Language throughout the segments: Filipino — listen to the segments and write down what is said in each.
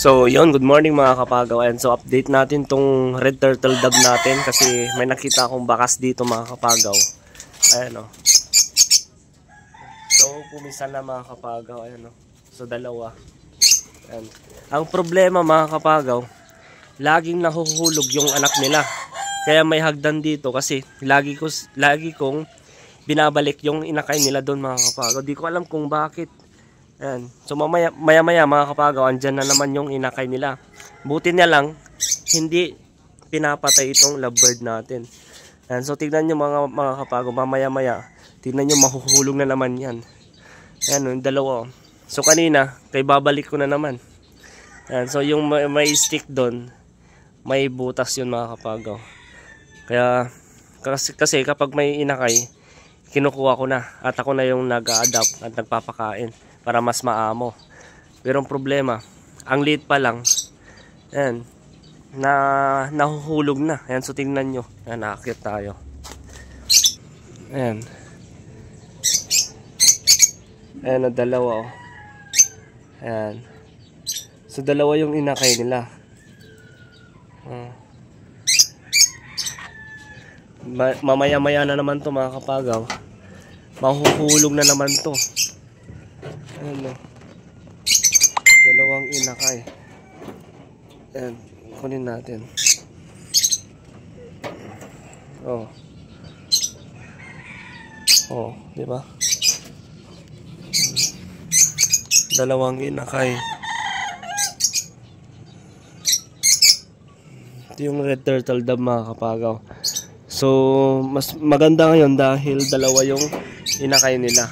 So, yun, good morning mga kapagaw. And so, update natin tong red turtle dove natin kasi may nakita akong bakas dito mga kapagaw. Ayan o. So, pumisan na mga kapagaw. Ayan o. So, dalawa. Ayan. Ang problema mga kapagaw, laging nahuhulog yung anak nila. Kaya may hagdan dito kasi lagi kong binabalik yung inakay nila doon mga kapagaw. Di ko alam kung bakit. Ayan. So maya mga kapagaw, andyan na naman yung inakay nila. Buti niya lang, hindi pinapatay itong lovebird natin. Ayan. So tignan nyo mga kapagaw, maya tignan nyo mahuhulog na naman yan. Ayan, yung dalawa. So kanina, kay babalik ko na naman. Ayan. So yung may stick doon, may butas yun mga kapagaw. Kaya kasi kapag may inakay, kinukuha ko na at ako na yung nag-a-adapt at nagpapakain para mas maamo. Pero ang problema, ang liit pa lang, ayan, nahuhulog na. Ayan, so tingnan nyo. Ayan, nakakit tayo. Ayan. Ayan, dalawa. Oh. Ayan. So, dalawa yung inakay nila. Mamaya-maya na naman to mga kapagaw. Mahuhulog na naman to. Ayan o. Dalawang inakay. Ayan. Kunin natin. Oh. Oh. Diba? Dalawang inakay. Ito yung red turtle dove mga kapagaw. So, mas maganda ngayon dahil dalawa yung inakay nila.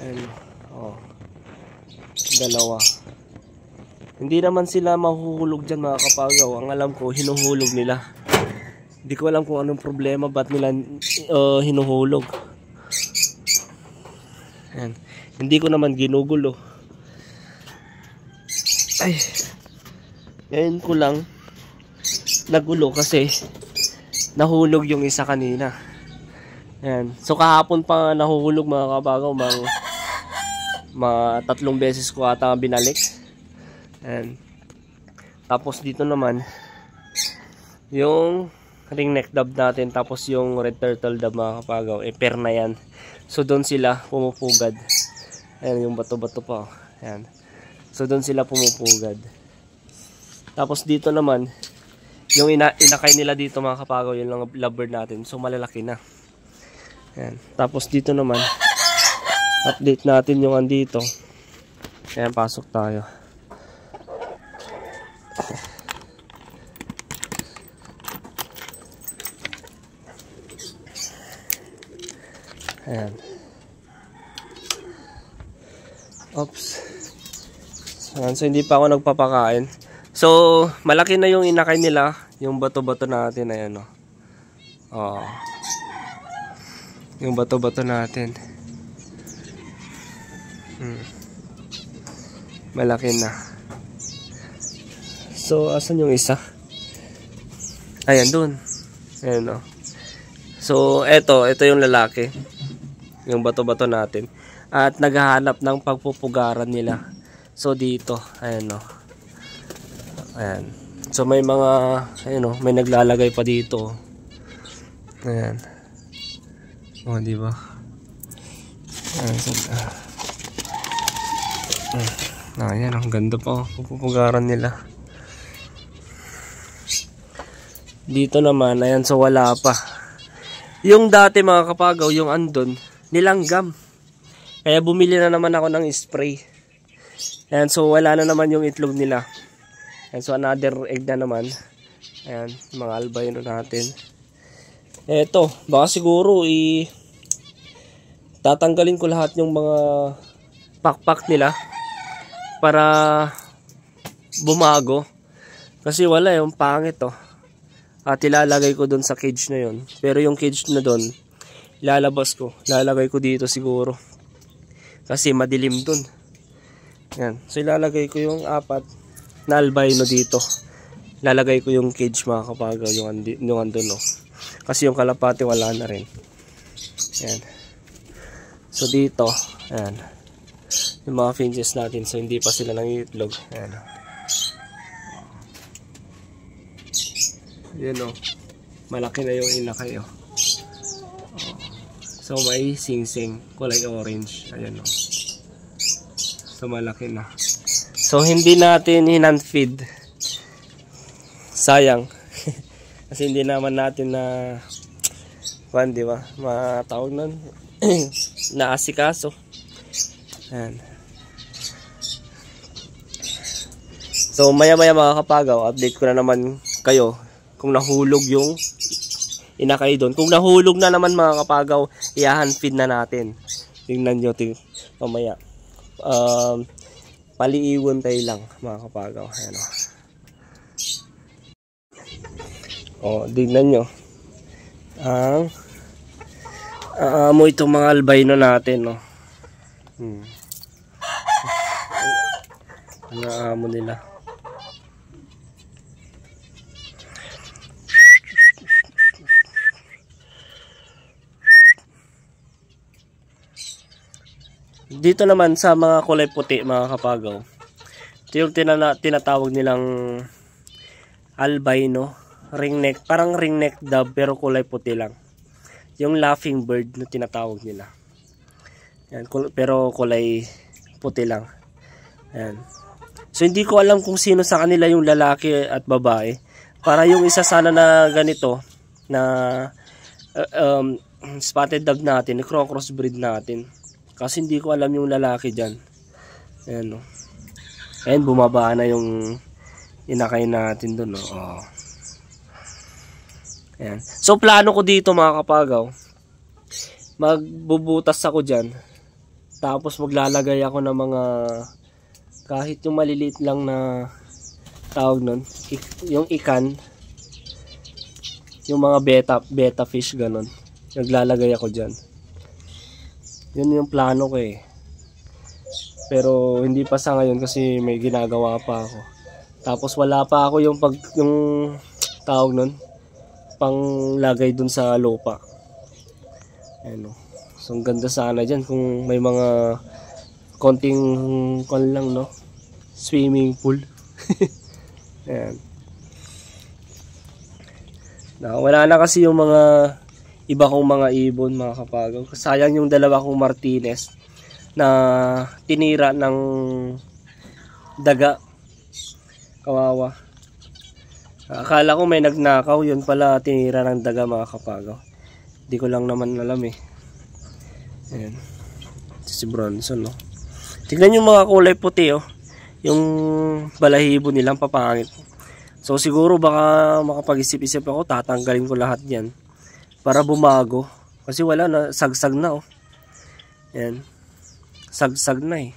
Ayan. Oh. Dalawa. Hindi naman sila mahuhulog dyan mga kapagaw. Ang alam ko, hinuhulog nila. Hindi ko alam kung anong problema, ba't nila hinuhulog. Ayan. Hindi ko naman ginugulo. Ay. Ngayon ko lang nagulo kasi nahulog yung isa kanina. Ayan. So kahapon pa nahuhulog mga kapagaw, mga 3 beses ko ata binalik. Ayan. Tapos dito naman yung ring neck dove natin, tapos yung red turtle dove mga kapagaw, pair na yan. So doon sila pumupugad. Ayan, yung bato-bato pa. Ayan. So doon sila pumupugad. Tapos dito naman yung inakay nila dito mga kapagaw, yung lang lovebird natin. So malalaki na. Ayan. Tapos dito naman, update natin yung andito. Ayan, pasok tayo. Ayan. Oops. Ayan, so hindi pa ako nagpapakain. So, malaki na yung inakay nila, yung bato-bato natin, ayan o. Oh. Yung bato-bato natin. Malaki na. So, asan yung isa? Ayan, dun. Ayan o. So, ito yung lalaki. Yung bato-bato natin. At naghahanap ng pagpupugaran nila. So, dito. Ayan o. Ayan. So may mga, ayan o, may naglalagay pa dito. Ayan. O, diba? Ayan. Ayan, ang ganda pa o. Pupugaran nila. Dito naman, ayan, so wala pa. Yung dati mga kapagaw, yung andon, nilanggam. Kaya bumili na naman ako ng spray. Ayan, so wala na naman yung itlog nila. And so another egg na naman. Ayan, mga albino natin. Eto, baka siguro tatanggalin ko lahat yung mga pakpak nila para bumago. Kasi wala yung pangit oh. At ilalagay ko dun sa cage na yun. Pero yung cage na dun, ilalabas ko. Ilalagay ko dito siguro. Kasi madilim dun. Ayan, so ilalagay ko yung 4 na albino dito. Lalagay ko yung cage mga kapagaw, yung andun no. Kasi yung kalapati wala na rin. Ayan. So dito, ayan. Yung mga finches natin, so hindi pa sila nangiitlog. Ayan. Yan o. Malaki na yung inakay o. So may sing-sing. Kulay orange. Ayan o. So malaki na. So hindi natin hinand-feed. Sayang. Kasi hindi naman natin na di ba? Matawag nun. Naasikaso. Ayan. So maya mga kapagaw, update ko na naman kayo kung nahulog yung inakay doon. Kung nahulog na naman mga kapagaw, i-hand-feed na natin. Tingnan nyo, mamaya. Paliiwan tayo lang mga kapagaw. Ayan o. Tingnan nyo. Ang aamoy itong mga albino natin. No? Ang aamo nila. Dito naman sa mga kulay puti mga kapagaw, ito yung tinatawag nilang albino, ringneck, parang ringneck dove pero kulay puti lang. Yung laughing bird na tinatawag nila. Yan, pero kulay puti lang. Yan. So hindi ko alam kung sino sa kanila yung lalaki at babae. Para yung isa sana na ganito na spotted dove natin, crossbreed natin. Kasi hindi ko alam yung lalaki dyan. Ayan o. Ayan, bumaba na yung inakay natin dun. Oh. Ayan. So, plano ko dito mga kapagaw. Magbubutas ako dyan. Tapos maglalagay ako ng mga kahit yung maliliit lang na tawag nun. Yung ikan. Yung mga beta fish ganon. Naglalagay ako dyan. Yun yung plano ko eh. Pero hindi pa sa ngayon kasi may ginagawa pa ako. Tapos wala pa ako yung tawag nun, panglagay dun sa lupa. Ano. So ang ganda sana dyan kung may mga konting lang no. Swimming pool. Ayan. Wala na kasi yung mga iba kong mga ibon mga kapagaw. Sayang yung dalawa kong Martinez na tinira ng daga. Kawawa. Akala ko may nagnakaw, yun pala tinira ng daga mga kapagaw. Hindi ko lang naman alam eh. Ayan. Si Bronson no. Tignan yung mga kulay puti oh. Yung balahibo nilang papangit. So siguro baka makapag-isip-isip ako, tatanggalin ko lahat yan. Para bumago. Kasi wala na, sagsag na oh. Yan. Sagsag na eh.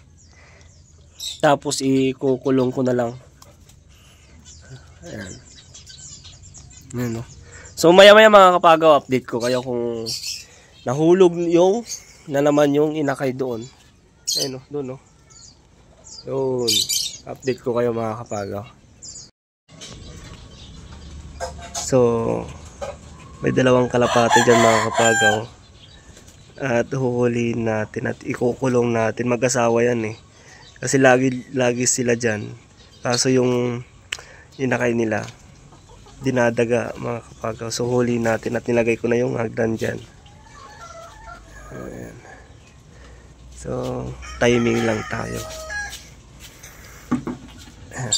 Tapos ikukulong ko na lang. Ayan. Ayan oh. So maya mga kapagaw, update ko kayo kung nahulog yung na naman yung inakay doon. Ayan oh, doon oh. Yun. Update ko kayo mga kapagaw. So may dalawang kalapate dyan mga kapagaw. At huhulihin natin at ikukulong natin. Mag-asawa yan eh. Kasi lagi sila dyan. Kaso yung inakay nila dinadaga mga kapagaw. So hulihin natin at nilagay ko na yung hagdan dyan. Ayan. So timing lang tayo. Ayan.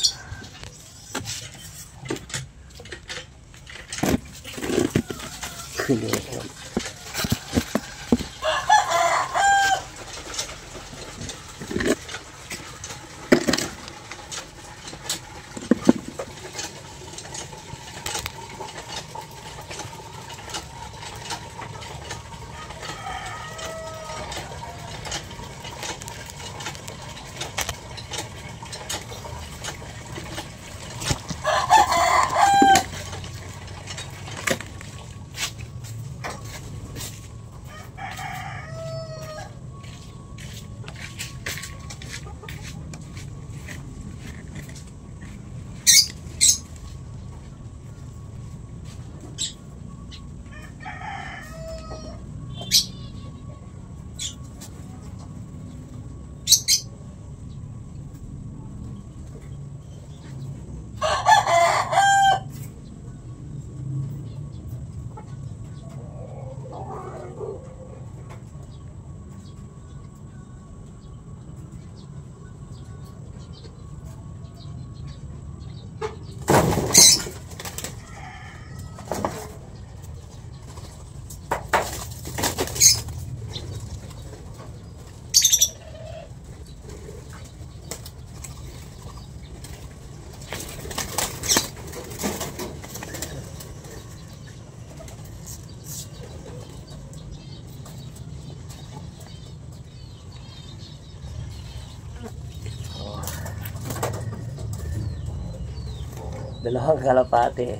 Dalawang kalapate.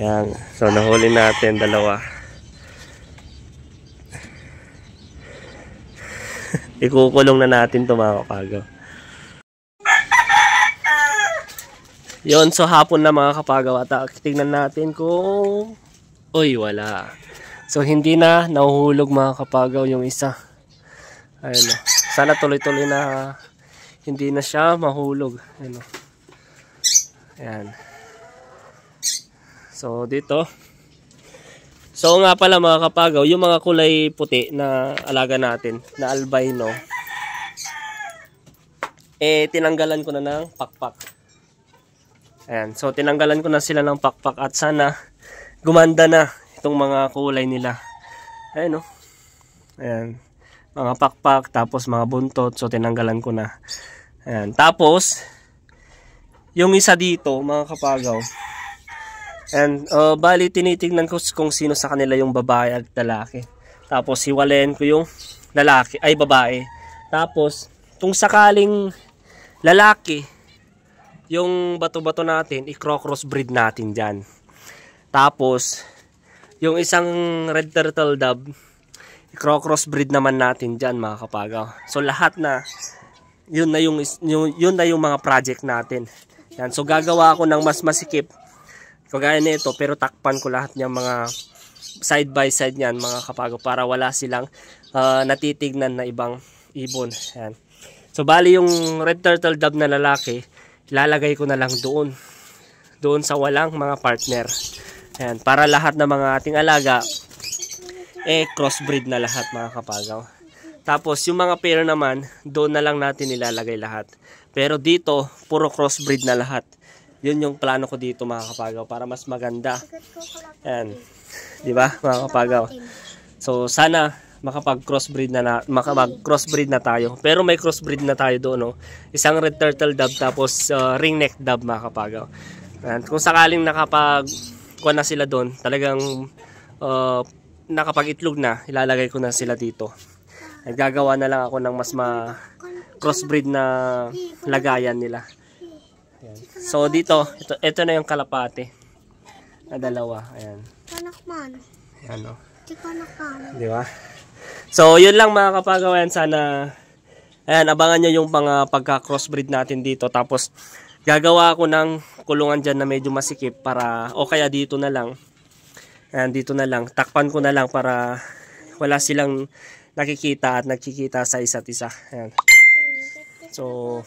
Ayan. So, nahuli natin dalawa. Ikukulong na natin ito mga kapagaw. Yun, so hapon na mga kapagaw. At tingnan natin kung... Uy, wala. So, hindi na nahuhulog mga kapagaw yung isa. Ayun o. Sana tuloy-tuloy na hindi na siya mahulog. Ayun o. Ayan. So, dito. So, nga pala mga kapagaw, yung mga kulay puti na alaga natin, na albino, tinanggalan ko na ng pakpak. Ayan. So, tinanggalan ko na sila ng pakpak at sana gumanda na itong mga kulay nila. Ayan o. Ayan. Mga pakpak, tapos mga buntot. So, tinanggalan ko na. Ayan. Tapos, yung isa dito, mga kapagaw, and bali tinitingnan ko kung sino sa kanila yung babae at lalaki. Tapos hiwalayan ko yung lalaki ay babae. Tapos kung sakaling lalaki yung bato-bato natin, i-crossbreed natin diyan. Tapos yung isang red turtle dove, i-crossbreed naman natin diyan mga kapagaw. So lahat na yun na yung mga project natin. Yan, so gagawa ako ng mas masikip kagaya nito, pero takpan ko lahat ng mga side by side niyan mga kapagaw para wala silang natitignan na ibang ibon. Ayan. So bali yung red turtle dove na lalaki, ilalagay ko na lang doon sa walang mga partner. Ayan, para lahat ng mga ating alaga crossbreed na lahat mga kapagaw. Tapos yung mga pair naman, doon na lang natin ilalagay lahat. Pero dito, puro crossbreed na lahat. Yun yung plano ko dito mga kapagaw para mas maganda. Ayan. Di ba mga kapagaw? So sana makapag-crossbreed na tayo. Pero may crossbreed na tayo doon, no? Isang red turtle dove tapos ringneck dove mga kapagaw. Ayan. Kung sakaling nakapag-kuha na sila doon, talagang nakapag-itlog na, ilalagay ko na sila dito. At gagawa na lang ako ng mas crossbreed na lagayan nila. Ayan. So dito, ito na yung kalapate na dalawa. Ayan. Ayan o. Di ba? So yun lang mga kapagaw. Ayan, sana ayan, abangan nyo yung pagka-crossbreed natin dito. Tapos gagawa ako ng kulungan dyan na medyo masikip para, o kaya dito na lang. Ayan, dito na lang. Takpan ko na lang para wala silang nakikita at nagkikita sa isa't isa. Ayan. So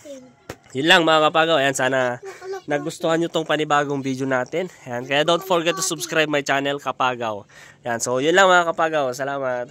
yun lang mga kapagaw. Ayan, sana nagustuhan nyo tong panibagong video natin. Ayan, kaya don't forget to subscribe my channel Kapagaw. Ayan, so yun lang mga kapagaw. Salamat.